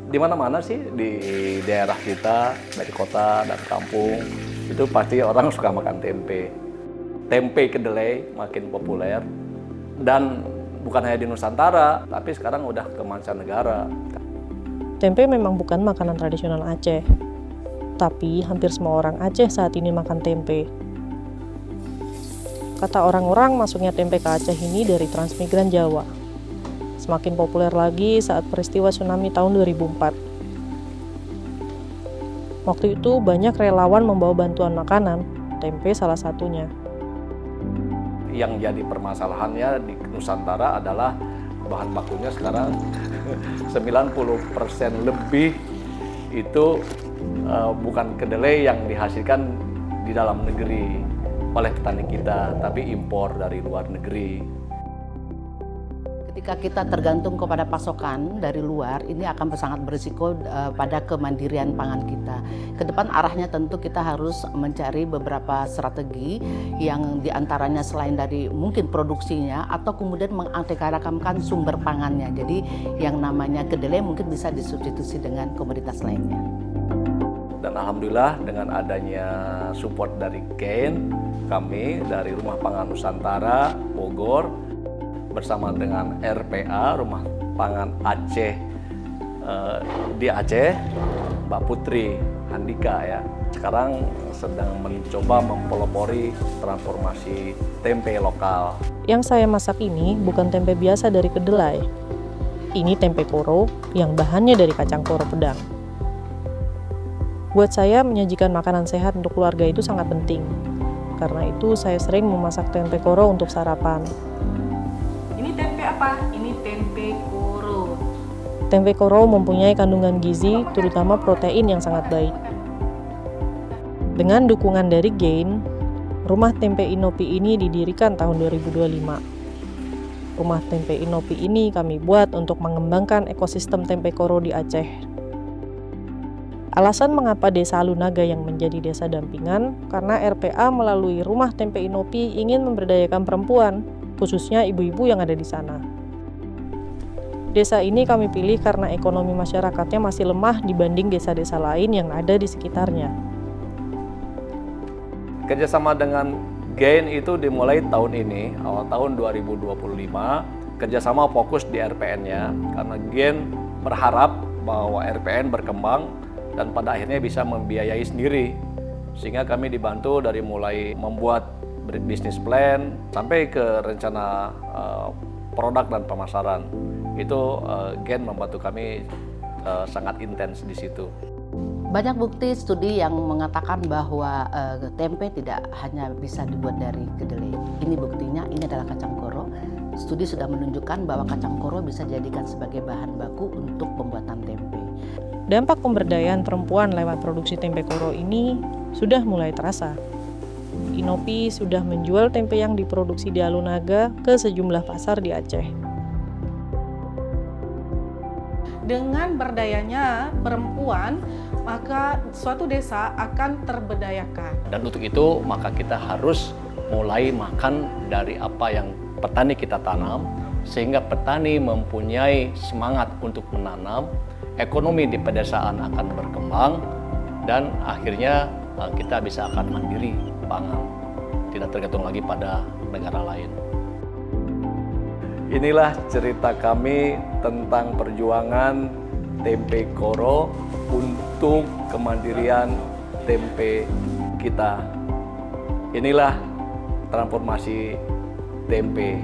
di mana-mana sih di daerah kita, dari kota dan kampung, itu pasti orang suka makan tempe. Tempe kedelai makin populer dan bukan hanya di Nusantara, tapi sekarang udah ke mancanegara. Tempe memang bukan makanan tradisional Aceh, tapi hampir semua orang Aceh saat ini makan tempe. Kata orang-orang, masuknya tempe ke Aceh ini dari transmigran Jawa. Semakin populer lagi saat peristiwa tsunami tahun 2004. Waktu itu banyak relawan membawa bantuan makanan, tempe salah satunya. Yang jadi permasalahannya di Nusantara adalah bahan bakunya sekarang 90% lebih itu bukan kedelai yang dihasilkan di dalam negeri oleh petani kita, tapi impor dari luar negeri. Ketika kita tergantung kepada pasokan dari luar, ini akan sangat berisiko pada kemandirian pangan kita. Ke depan arahnya tentu kita harus mencari beberapa strategi yang diantaranya selain dari mungkin produksinya atau kemudian mengantarkan sumber pangannya. Jadi yang namanya kedelai mungkin bisa disubstitusi dengan komoditas lainnya. Dan alhamdulillah dengan adanya support dari GAIN, kami dari Rumah Pangan Nusantara Bogor bersama dengan RPA Rumah Pangan Aceh di Aceh, Mbak Putri Handika ya, sekarang sedang mencoba mempelopori transformasi tempe lokal. Yang saya masak ini bukan tempe biasa dari kedelai. Ini tempe koro yang bahannya dari kacang koro pedang. Buat saya, menyajikan makanan sehat untuk keluarga itu sangat penting. Karena itu, saya sering memasak tempe koro untuk sarapan. Ini tempe apa? Ini tempe koro. Tempe koro mempunyai kandungan gizi, terutama protein yang sangat baik. Dengan dukungan dari GAIN, Rumah Tempe Inopi ini didirikan tahun 2025. Rumah Tempe Inopi ini kami buat untuk mengembangkan ekosistem tempe koro di Aceh. Alasan mengapa Desa Alunaga yang menjadi desa dampingan, karena RPA melalui Rumah Tempe Inopi ingin memberdayakan perempuan, khususnya ibu-ibu yang ada di sana. Desa ini kami pilih karena ekonomi masyarakatnya masih lemah dibanding desa-desa lain yang ada di sekitarnya. Kerjasama dengan GAIN itu dimulai tahun ini, awal tahun 2025. Kerjasama fokus di RPN-nya, karena GAIN berharap bahwa RPN berkembang dan pada akhirnya bisa membiayai sendiri. Sehingga kami dibantu dari mulai membuat bisnis plan sampai ke rencana produk dan pemasaran. Itu GAIN membantu kami sangat intens di situ. Banyak bukti studi yang mengatakan bahwa tempe tidak hanya bisa dibuat dari kedelai. Ini buktinya, ini adalah kacang koro. Studi sudah menunjukkan bahwa kacang koro bisa dijadikan sebagai bahan baku untuk pembuatan tempe. Dampak pemberdayaan perempuan lewat produksi tempe koro ini sudah mulai terasa. Inopi sudah menjual tempe yang diproduksi di Alunaga ke sejumlah pasar di Aceh. Dengan berdayanya perempuan, maka suatu desa akan terberdayakan. Dan untuk itu, maka kita harus mulai makan dari apa yang petani kita tanam, sehingga petani mempunyai semangat untuk menanam, ekonomi di pedesaan akan berkembang, dan akhirnya kita bisa akan mandiri pangan, tidak tergantung lagi pada negara lain. Inilah cerita kami tentang perjuangan tempe koro untuk kemandirian tempe kita. Inilah transformasi tempe